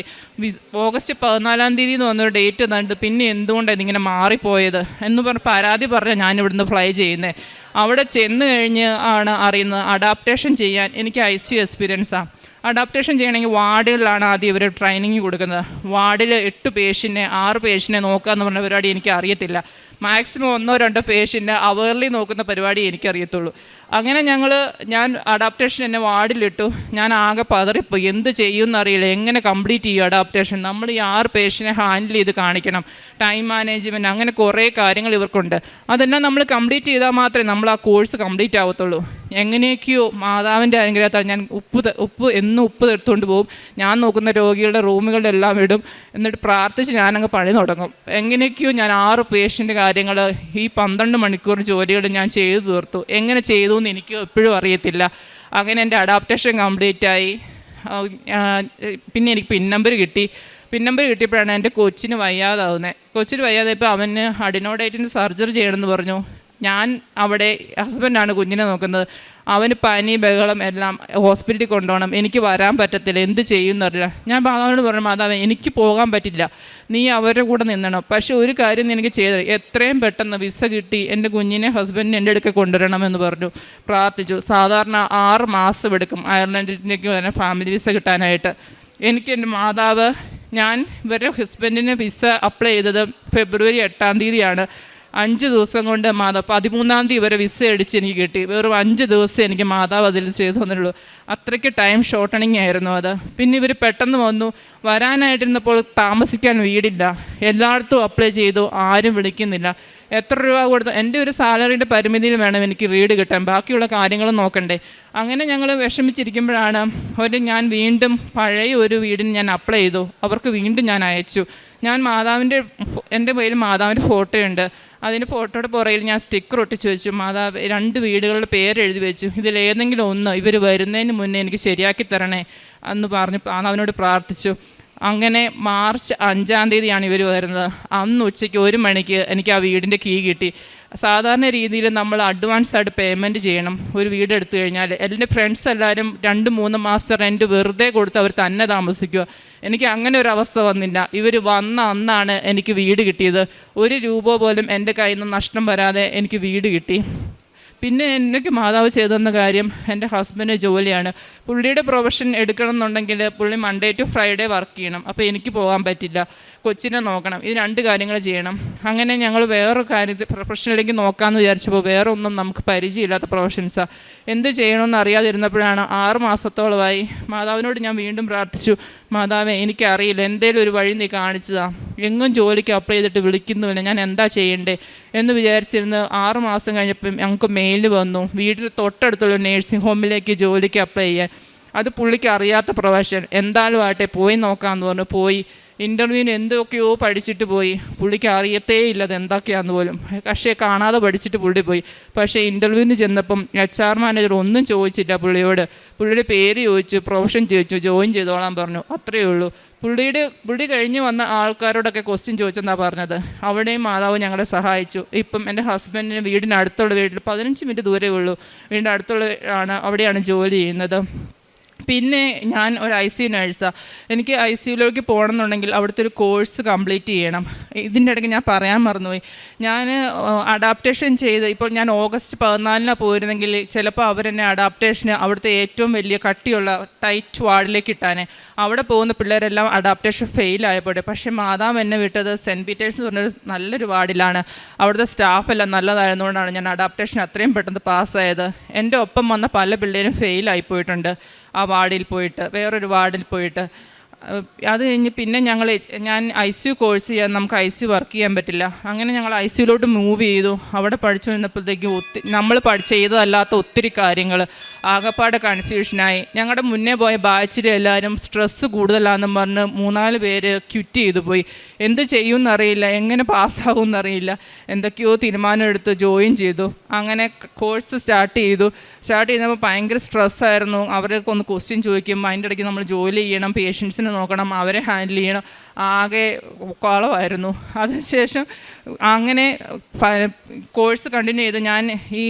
ഓഗസ്റ്റ് 14 എന്ന് വന്നൊരു ഡേറ്റ് തന്നിട്ട് പിന്നെ എന്തുകൊണ്ടാണ് ഇതിങ്ങനെ മാറിപ്പോയത് എന്ന് പറഞ്ഞ് പരാതി പറഞ്ഞാൽ ഞാൻ ഇവിടുന്ന് ഫ്ലൈ ചെയ്യുന്നത്. അവിടെ ചെന്ന് കഴിഞ്ഞ് ആണ് അറിയുന്നത് അഡാപ്റ്റേഷൻ ചെയ്യാൻ എനിക്ക് ICU എക്സ്പീരിയൻസാണ്. അഡാപ്റ്റേഷൻ ചെയ്യണമെങ്കിൽ വാർഡുകളിലാണ് ആദ്യം ഇവർ ട്രെയിനിങ് കൊടുക്കുന്നത്. വാർഡിൽ 8 പേഷ്യൻറ്റിനെ 6 പേഷ്യൻറ്റിനെ നോക്കുക എന്ന് പറഞ്ഞ പരിപാടി എനിക്ക് അറിയത്തില്ല. മാക്സിമം 1-2 പേഷ്യൻ്റ് അവേർലി നോക്കുന്ന പരിപാടി എനിക്കറിയത്തുള്ളൂ. അങ്ങനെ ഞാൻ അഡാപ്റ്റേഷൻ എന്നെ വാർഡിലിട്ടു. ഞാൻ ആകെ പതറിപ്പോയി, എന്ത് ചെയ്യുമെന്നറിയില്ല, എങ്ങനെ കംപ്ലീറ്റ് ചെയ്യും അഡാപ്റ്റേഷൻ. നമ്മൾ ഈ 6 പേഷ്യനെ ഹാൻഡിൽ ചെയ്ത് കാണിക്കണം, ടൈം മാനേജ്മെൻറ്റ്, അങ്ങനെ കുറേ കാര്യങ്ങൾ ഇവർക്കുണ്ട്. അതെല്ലാം നമ്മൾ കംപ്ലീറ്റ് ചെയ്താൽ മാത്രമേ നമ്മൾ ആ കോഴ്സ് കംപ്ലീറ്റ് ആവത്തുള്ളൂ. എങ്ങനെയൊക്കെയോ മാതാവിൻ്റെ അനുഗ്രഹത്താൽ ഞാൻ എന്നും ഉപ്പ് എടുത്തുകൊണ്ട് പോകും. ഞാൻ നോക്കുന്ന രോഗികളുടെ റൂമുകളിലെല്ലാം ഇടും. എന്നിട്ട് പ്രാർത്ഥിച്ച് ഞാനങ്ങ് പണി തുടങ്ങും. എങ്ങനെയൊക്കെയോ ഞാൻ 6 പേഷ്യൻ്റ് കാര്യങ്ങൾ ഈ 12 മണിക്കൂർ ജോലികൾ ഞാൻ ചെയ്തു തീർത്തു. എങ്ങനെ ചെയ്തു എന്ന് എനിക്ക് എപ്പോഴും അറിയത്തില്ല. അങ്ങനെ എൻ്റെ അഡാപ്റ്റേഷൻ കംപ്ലീറ്റായി. പിന്നെ എനിക്ക് പിൻ നമ്പർ കിട്ടിയപ്പോഴാണ് എൻ്റെ കൊച്ചിന് വയ്യാതായപ്പോൾ അവന് അഡിനോഡൈറ്റിന് സർജറി ചെയ്യണമെന്ന് പറഞ്ഞു. ഞാൻ അവിടെ ഹസ്ബൻഡാണ് കുഞ്ഞിനെ നോക്കുന്നത്. അവന് പനി ബഹളം എല്ലാം ഹോസ്പിറ്റലിൽ കൊണ്ടുപോകണം, എനിക്ക് വരാൻ പറ്റത്തില്ല, എന്ത് ചെയ്യുമെന്നറിയില്ല. ഞാൻ മാതാവിനോട് പറഞ്ഞു, മാതാവേ എനിക്ക് പോകാൻ പറ്റില്ല, നീ അവരുടെ കൂടെ നിന്നണം. പക്ഷേ ഒരു കാര്യം എനിക്ക് ചെയ്തത്, എത്രയും പെട്ടെന്ന് വിസ കിട്ടി എൻ്റെ കുഞ്ഞിനെ ഹസ്ബൻഡിനെ എൻ്റെ അടുക്ക കൊണ്ടുവരണമെന്ന് പറഞ്ഞു പ്രാർത്ഥിച്ചു. സാധാരണ 6 മാസം എടുക്കും അയർലൻഡിലേക്ക് തന്നെ ഫാമിലി വിസ കിട്ടാനായിട്ട്. എനിക്ക് എൻ്റെ മാതാവ്, ഞാൻ ഇവരുടെ ഹസ്ബൻഡിന് വിസ അപ്ലൈ ചെയ്തത് ഫെബ്രുവരി 8-ാം തീയതിയാണ്. 5 ദിവസം കൊണ്ട് 13-ാം തീയതി വരെ വിസ അടിച്ച് എനിക്ക് കിട്ടി. വെറും 5 ദിവസം എനിക്ക് മാതാവ് അതിൽ ചെയ്തു തന്നിട്ടുള്ളൂ. അത്രയ്ക്ക് ടൈം ഷോർട്ടണിങ് ആയിരുന്നു അത്. പിന്നെ ഇവർ പെട്ടെന്ന് വന്നു. വരാനായിട്ടിരുന്നപ്പോൾ താമസിക്കാൻ വീടില്ല, എല്ലായിടത്തും അപ്ലൈ ചെയ്തു, ആരും വിളിക്കുന്നില്ല. എത്ര രൂപ കൊടുത്തു? എൻ്റെ ഒരു സാലറിയുടെ പരിമിതിയിൽ വേണം എനിക്ക് വീട് കിട്ടാൻ, ബാക്കിയുള്ള കാര്യങ്ങൾ നോക്കണ്ടേ. അങ്ങനെ ഞങ്ങൾ വിഷമിച്ചിരിക്കുമ്പോഴാണ് ഞാൻ വീണ്ടും പഴയ ഒരു വീടിന് ഞാൻ അപ്ലൈ ചെയ്തു. അവർക്ക് വീണ്ടും ഞാൻ അയച്ചു. എൻ്റെ കയ്യിൽ മാതാവിൻ്റെ ഫോട്ടോയുണ്ട്. അതിൻ്റെ ഫോട്ടോയുടെ പുറകിൽ ഞാൻ സ്റ്റിക്കർ ഒട്ടിച്ച് വെച്ചു. മാതാവ് 2 വീടുകളുടെ പേരെഴുതി വെച്ചു. ഇതിലേതെങ്കിലും ഒന്ന് ഇവർ വരുന്നതിന് മുന്നേ എനിക്ക് ശരിയാക്കി തരണേ എന്ന് പറഞ്ഞ് മാതാവിനോട് പ്രാർത്ഥിച്ചു. അങ്ങനെ മാർച്ച് 5-ാം തീയതിയാണ് ഇവർ വരുന്നത്. അന്ന് ഉച്ചയ്ക്ക് 1 മണിക്ക് എനിക്ക് ആ വീടിൻ്റെ കീ കിട്ടി. സാധാരണ രീതിയിൽ നമ്മൾ അഡ്വാൻസ് ആയിട്ട് പേയ്മെൻറ്റ് ചെയ്യണം ഒരു വീട് എടുത്തു കഴിഞ്ഞാൽ. എൻ്റെ ഫ്രണ്ട്സ് എല്ലാവരും 2-3 മാസത്തെ റെൻറ്റ് വെറുതെ കൊടുത്ത് അവർ തന്നെ താമസിക്കുക. എനിക്ക് അങ്ങനെ ഒരു അവസ്ഥ വന്നില്ല. ഇവർ വന്ന അന്നാണ് എനിക്ക് വീട് കിട്ടിയത്. 1 രൂപ പോലും എൻ്റെ കയ്യിൽ നിന്ന് നഷ്ടം വരാതെ എനിക്ക് വീട് കിട്ടി. പിന്നെ എനിക്ക് മാതാവ് ചെയ്തു തന്ന കാര്യം, എൻ്റെ ഹസ്ബൻഡ് ജോലിയാണ്. പുള്ളിയുടെ പ്രൊഫഷൻ എടുക്കണം എന്നുണ്ടെങ്കിൽ പുള്ളി മൺഡേ ടു ഫ്രൈഡേ വർക്ക് ചെയ്യണം. അപ്പോൾ എനിക്ക് പോകാൻ പറ്റില്ല, കൊച്ചിനെ നോക്കണം, ഇത് 2 കാര്യങ്ങൾ ചെയ്യണം. അങ്ങനെ ഞങ്ങൾ വേറൊരു കാര്യത്തിൽ പ്രൊഫഷനിലേക്ക് നോക്കാമെന്ന് വിചാരിച്ചപ്പോൾ വേറെ ഒന്നും നമുക്ക് പരിചയമില്ലാത്ത പ്രൊഫഷൻസാണ്. എന്ത് ചെയ്യണമെന്ന് അറിയാതിരുന്നപ്പോഴാണ് 6 മാസത്തോളമായി മാതാവിനോട് ഞാൻ വീണ്ടും പ്രാർത്ഥിച്ചു, മാതാവേ എനിക്കറിയില്ല, എന്തേലും ഒരു വഴി നീ കാണിച്ചതാണ്, എങ്ങും ജോലിക്ക് അപ്ലൈ ചെയ്തിട്ട് വിളിക്കുന്നുമില്ല, ഞാൻ എന്താ ചെയ്യണ്ടേ എന്ന് വിചാരിച്ചിരുന്ന് 6 മാസം കഴിഞ്ഞപ്പം ഞങ്ങൾക്ക് മെയിൽ വന്നു, വീട്ടിൽ തൊട്ടടുത്തുള്ള നേഴ്സിംഗ് ഹോമിലേക്ക് ജോലിക്ക് അപ്ലൈ ചെയ്യാൻ. അത് പുള്ളിക്ക് അറിയാത്ത പ്രൊഫഷൻ, എന്തായാലും ആട്ടെ പോയി നോക്കാമെന്ന് പറഞ്ഞു. പോയി ഇൻ്റർവ്യൂവിന് എന്തൊക്കെയോ പഠിച്ചിട്ട് പോയി. പുള്ളിക്ക് അറിയത്തേ ഇല്ല അത് എന്തൊക്കെയാണെന്ന് പോലും. പക്ഷേ കാണാതെ പഠിച്ചിട്ട് പുള്ളി പോയി. പക്ഷേ ഇൻ്റർവ്യൂവിന് ചെന്നപ്പം HR മാനേജർ ഒന്നും ചോദിച്ചില്ല പുള്ളിയോട്. പുള്ളിയുടെ പേര് ചോദിച്ചു, പ്രൊഫഷൻ ചോദിച്ചു, ജോയിൻ ചെയ്തോളാൻ പറഞ്ഞു, അത്രയേ ഉള്ളൂ. പുള്ളി കഴിഞ്ഞ് വന്ന ആൾക്കാരോടൊക്കെ ക്വസ്റ്റ്യൻ ചോദിച്ചെന്നാണ് പറഞ്ഞത്. അവിടെയും മാതാവ് ഞങ്ങളെ സഹായിച്ചു. ഇപ്പം എൻ്റെ ഹസ്ബൻഡിന് വീടിനടുത്തുള്ള വീട്ടിൽ 15 മിനിറ്റ് ദൂരമേ ഉള്ളൂ, വീടിൻ്റെ അവിടെയാണ് ജോലി ചെയ്യുന്നത്. പിന്നെ ഞാൻ ഒരു ICU നേഴ്സാണ്. എനിക്ക് ICUയിലേക്ക് പോകണമെന്നുണ്ടെങ്കിൽ അവിടുത്തെ ഒരു കോഴ്സ് കംപ്ലീറ്റ് ചെയ്യണം. ഇതിൻ്റെ ഇടയ്ക്ക് ഞാൻ പറയാൻ മറന്നുപോയി, ഞാൻ അഡാപ്റ്റേഷൻ ചെയ്ത് ഇപ്പോൾ ഞാൻ ഓഗസ്റ്റ് 14-നാണ് പോയിരുന്നെങ്കിൽ ചിലപ്പോൾ അവരെന്നെ അഡാപ്റ്റേഷന് അവിടുത്തെ ഏറ്റവും വലിയ കട്ടിയുള്ള ടൈറ്റ് വാർഡിലേക്ക് ഇട്ടാനെ. അവിടെ പോകുന്ന പിള്ളേരെല്ലാം അഡാപ്റ്റേഷൻ ഫെയിലായപ്പോഴേ. പക്ഷേ മാതാവ് എന്നെ വിട്ടത് സെൻറ്റ് പീറ്റേഴ്സ് എന്ന് പറഞ്ഞൊരു നല്ലൊരു വാർഡിലാണ്. അവിടുത്തെ സ്റ്റാഫെല്ലാം നല്ലതായിരുന്നുകൊണ്ടാണ് ഞാൻ അഡാപ്റ്റേഷൻ അത്രയും പെട്ടെന്ന് പാസ്സായത്. എൻ്റെ ഒപ്പം വന്ന പല പിള്ളേരും ഫെയിലായി പോയിട്ടുണ്ട് ആ വാർഡിൽ പോയിട്ട്, വേറൊരു വാർഡിൽ പോയിട്ട്. അത് കഴിഞ്ഞ് പിന്നെ ഞാൻ ICU കോഴ്സ് ചെയ്യാൻ, നമുക്ക് ICU വർക്ക് ചെയ്യാൻ പറ്റില്ല. അങ്ങനെ ഞങ്ങൾ ICUയിലോട്ട് മൂവ് ചെയ്തു. അവിടെ പഠിച്ചു വന്നപ്പോഴത്തേക്കും നമ്മൾ ചെയ്തതല്ലാത്ത ഒത്തിരി കാര്യങ്ങൾ ആകപ്പാടെ കൺഫ്യൂഷനായി. ഞങ്ങളുടെ മുന്നേ പോയ ബാച്ചിൽ എല്ലാവരും സ്ട്രെസ്സ് കൂടുതലാണെന്നും പറഞ്ഞ് 3-4 പേര് ക്വിറ്റ് ചെയ്തു പോയി. എന്ത് ചെയ്യുമെന്നറിയില്ല, എങ്ങനെ പാസ്സാകുമെന്നറിയില്ല, എന്തൊക്കെയോ തീരുമാനമെടുത്ത് ജോയിൻ ചെയ്തു. അങ്ങനെ കോഴ്സ് സ്റ്റാർട്ട് ചെയ്തപ്പോൾ ഭയങ്കര സ്ട്രെസ്സായിരുന്നു. അവരൊക്കെ ഒന്ന് ക്വസ്റ്റ്യൻ ചോദിക്കും, അതിൻ്റെ ഇടയ്ക്ക് നമ്മൾ ജോലി ചെയ്യണം, പേഷ്യൻസിനെ നോക്കണം, അവരെ ഹാൻഡിൽ ചെയ്യണം, ആകെ കുളമായിരുന്നു. അതിനുശേഷം അങ്ങനെ കോഴ്സ് കണ്ടിന്യൂ ചെയ്ത് ഞാൻ ഈ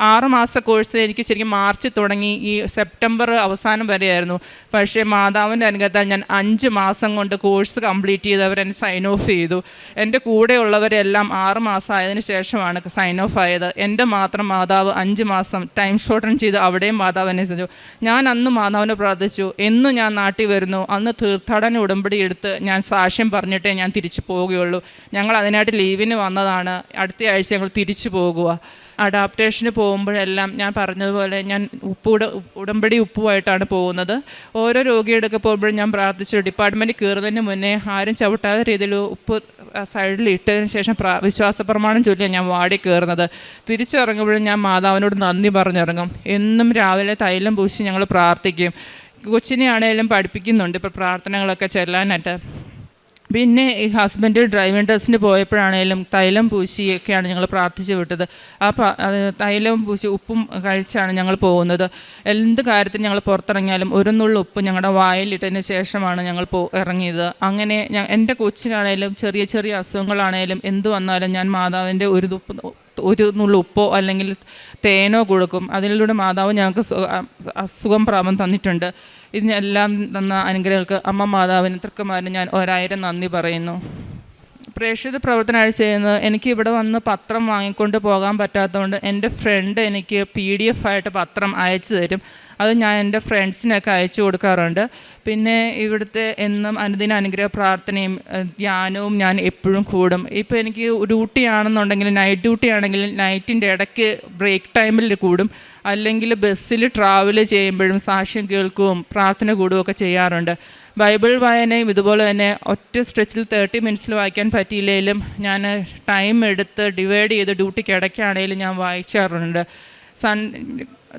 6 മാസ കോഴ്സ് എനിക്ക് ശരിക്കും മാർച്ച് തുടങ്ങി ഈ സെപ്റ്റംബർ അവസാനം വരെയായിരുന്നു. പക്ഷേ മാതാവിൻ്റെ അനുഗ്രഹത്താൽ ഞാൻ 5 മാസം കൊണ്ട് കോഴ്സ് കംപ്ലീറ്റ് ചെയ്ത് അവരെന്നെ സൈൻ ഓഫ് ചെയ്തു. എൻ്റെ കൂടെയുള്ളവരെല്ലാം 6 മാസം ആയതിനു ശേഷമാണ് സൈൻ ഓഫ് ആയത്. എൻ്റെ മാത്രം മാതാവ് 5 മാസം ടൈം ഷോർട്ടൺ ചെയ്ത് അവിടെയും മാതാവ് എന്നെ ഞാൻ അന്ന് മാതാവിനെ പ്രാർത്ഥിച്ചു, എന്നും ഞാൻ നാട്ടിൽ വരുന്നു, അന്ന് തീർത്ഥാടന ഉടമ്പടി എടുത്ത് ഞാൻ സാക്ഷ്യം പറഞ്ഞിട്ടേ ഞാൻ തിരിച്ചു പോവുകയുള്ളൂ. ഞങ്ങൾ അതിനായിട്ട് ലീവിന് വന്നതാണ്. അടുത്ത ആഴ്ച ഞങ്ങൾ തിരിച്ചു പോകുക. അഡാപ്റ്റേഷന് പോകുമ്പോഴെല്ലാം ഞാൻ പറഞ്ഞതുപോലെ ഞാൻ ഉടമ്പടി ഉപ്പുമായിട്ടാണ് പോകുന്നത്. ഓരോ രോഗിയെടുക്കെ പോകുമ്പോഴും ഞാൻ പ്രാർത്ഥിച്ചു, ഡിപ്പാർട്ട്മെൻറ്റിൽ കയറുന്നതിന് മുന്നേ ആരും ചവിട്ടാത്ത രീതിയിൽ ഉപ്പ് സൈഡിൽ ഇട്ടതിന് ശേഷം വിശ്വാസ പ്രമാണം ചൊല്ലിയാണ് ഞാൻ വാടി കയറുന്നത്. തിരിച്ചിറങ്ങുമ്പോഴും ഞാൻ മാതാവിനോട് നന്ദി പറഞ്ഞിറങ്ങും. എന്നും രാവിലെ തൈലം പൂശി ഞങ്ങൾ പ്രാർത്ഥിക്കും. കൊച്ചിനെ ആണെങ്കിലും പഠിപ്പിക്കുന്നുണ്ട് ഇപ്പോൾ പ്രാർത്ഥനകളൊക്കെ ചെല്ലാനായിട്ട്. പിന്നെ ഈ ഹസ്ബൻഡ് ഡ്രൈവിംഗ് ടെസ്റ്റിന് പോയപ്പോഴാണേലും തൈലം പൂശിയൊക്കെയാണ് ഞങ്ങൾ പ്രാർത്ഥിച്ച് വിട്ടത്. തൈലം പൂശി ഉപ്പും കഴിച്ചാണ് ഞങ്ങൾ പോകുന്നത്. എന്ത് കാര്യത്തിന് ഞങ്ങൾ പുറത്തിറങ്ങിയാലും ഒരു നുള്ളു ഉപ്പ് ഞങ്ങളുടെ വായിലിട്ടതിന് ശേഷമാണ് ഞങ്ങൾ ഇറങ്ങിയത്. അങ്ങനെ എൻ്റെ കൊച്ചിനാണേലും ചെറിയ ചെറിയ അസുഖങ്ങളാണേലും എന്ത് വന്നാലും ഞാൻ മാതാവിൻ്റെ ഒരു നുള്ളു ഉപ്പോ അല്ലെങ്കിൽ തേനോ കൊടുക്കും. അതിലൂടെ മാതാവ് ഞങ്ങൾക്ക് അസുഖം പ്രാപം തന്നിട്ടുണ്ട്. ഇതിനെല്ലാം തന്ന അനുഗ്രഹങ്ങൾക്ക് അമ്മ മാതാവിന് തൃക്കമാരിന് ഞാൻ 1000 നന്ദി പറയുന്നു. പ്രേക്ഷിത പ്രവർത്തനമായി ചെയ്യുന്നത്, എനിക്ക് ഇവിടെ വന്ന് പത്രം വാങ്ങിക്കൊണ്ട് പോകാൻ പറ്റാത്തതുകൊണ്ട് എൻ്റെ ഫ്രണ്ട് എനിക്ക് PDF ആയിട്ട് പത്രം അയച്ചു തരും. അത് ഞാൻ എൻ്റെ ഫ്രണ്ട്സിനൊക്കെ അയച്ചു കൊടുക്കാറുണ്ട്. പിന്നെ ഇവിടുത്തെ എന്നും അനുദിന അനുഗ്രഹ പ്രാർത്ഥനയും ധ്യാനവും ഞാൻ എപ്പോഴും കൂടും. ഇപ്പോൾ എനിക്ക് ഡ്യൂട്ടി ആണെന്നുണ്ടെങ്കിൽ, നൈറ്റ് ഡ്യൂട്ടി ആണെങ്കിൽ നൈറ്റിൻ്റെ ഇടയ്ക്ക് ബ്രേക്ക് ടൈമിൽ കൂടും. അല്ലെങ്കിൽ ബസ്സിൽ ട്രാവൽ ചെയ്യുമ്പോഴും സാക്ഷ്യം കേൾക്കുകയും പ്രാർത്ഥന കൂടുകയൊക്കെ ചെയ്യാറുണ്ട്. ബൈബിൾ വായനയും ഇതുപോലെ തന്നെ ഒറ്റ സ്ട്രെച്ചിൽ 30 മിനിറ്റ്സിൽ വായിക്കാൻ പറ്റിയില്ലെങ്കിലും ഞാൻ ടൈം എടുത്ത് ഡിവൈഡ് ചെയ്ത് ഡ്യൂട്ടിക്ക് ഇടയ്ക്കാണെങ്കിലും ഞാൻ വായിക്കാറുണ്ട്.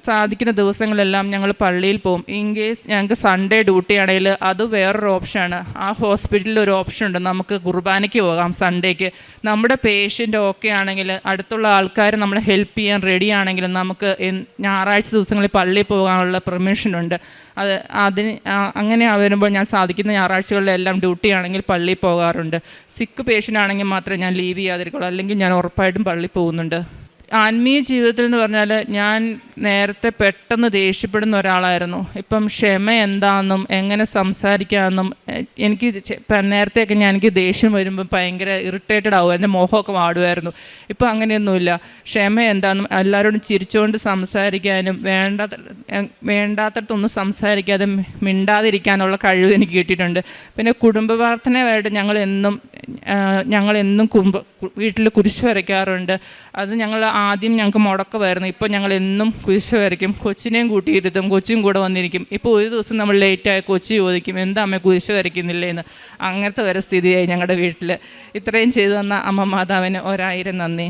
സാധിക്കുന്ന ദിവസങ്ങളെല്ലാം ഞങ്ങൾ പള്ളിയിൽ പോകും. ഇൻ കേസ് ഞങ്ങൾക്ക് സൺഡേ ഡ്യൂട്ടി ആണെങ്കിൽ അത് വേറൊരു ഓപ്ഷനാണ്. ആ ഹോസ്പിറ്റലിൽ ഒരു ഓപ്ഷൻ ഉണ്ട്, നമുക്ക് കുർബാനയ്ക്ക് പോകാം സൺഡേക്ക്. നമ്മുടെ പേഷ്യൻ്റ് ഓക്കെ ആണെങ്കിൽ, അടുത്തുള്ള ആൾക്കാർ നമ്മളെ ഹെൽപ്പ് ചെയ്യാൻ റെഡി ആണെങ്കിൽ നമുക്ക് ഞായറാഴ്ച ദിവസങ്ങളിൽ പള്ളിയിൽ പോകാനുള്ള പെർമിഷനുണ്ട്. അങ്ങനെ വരുമ്പോൾ ഞാൻ സാധിക്കുന്ന ഞായറാഴ്ചകളിലെല്ലാം ഡ്യൂട്ടി ആണെങ്കിൽ പള്ളിയിൽ പോകാറുണ്ട്. സിക്ക് പേഷ്യൻ്റ് ആണെങ്കിൽ മാത്രമേ ഞാൻ ലീവ് ചെയ്യാതിരിക്കുള്ളൂ, അല്ലെങ്കിൽ ഞാൻ ഉറപ്പായിട്ടും പള്ളിയിൽ പോകുന്നുണ്ട്. ആത്മീയ ജീവിതത്തിൽ എന്ന് പറഞ്ഞാൽ ഞാൻ നേരത്തെ പെട്ടെന്ന് ദേഷ്യപ്പെടുന്ന ഒരാളായിരുന്നു. ഇപ്പം ക്ഷമ എന്താണെന്നും എങ്ങനെ സംസാരിക്കാമെന്നും എനിക്ക് നേരത്തെയൊക്കെ എനിക്ക് ദേഷ്യം വരുമ്പോൾ ഭയങ്കര ഇറിറ്റേറ്റഡ് ആവും, എൻ്റെ മുഖമൊക്കെ വാടുമായിരുന്നു. ഇപ്പം അങ്ങനെയൊന്നുമില്ല. ക്ഷമ എന്താണെന്നും എല്ലാവരോടും ചിരിച്ചുകൊണ്ട് സംസാരിക്കാനും വേണ്ടാത്തടത്തൊന്നും സംസാരിക്കാതെ മിണ്ടാതിരിക്കാനുള്ള കഴിവ് എനിക്ക് കിട്ടിയിട്ടുണ്ട്. പിന്നെ കുടുംബ പ്രാർത്ഥനയായിട്ട് ഞങ്ങളെന്നും വീട്ടിൽ കുരിശ് വരയ്ക്കാറുണ്ട്. അത് ഞങ്ങൾക്ക് മുടക്കമായിരുന്നു. ഇപ്പോൾ ഞങ്ങൾ എന്നും കുരിശ് വരയ്ക്കും. കൊച്ചിനെയും കൂട്ടിയിരുത്തും, കൊച്ചും കൂടെ വന്നിരിക്കും. ഇപ്പോൾ ഒരു ദിവസം നമ്മൾ ലേറ്റായ കൊച്ചി ചോദിക്കും, എന്താ അമ്മ കുരിശ് വരയ്ക്കുന്നില്ലേന്ന്. അങ്ങനത്തെ വരെ സ്ഥിതിയായി ഞങ്ങളുടെ വീട്ടിൽ. ഇത്രയും ചെയ്തു തന്ന അമ്മ മാതാവിന് 1000 നന്ദി.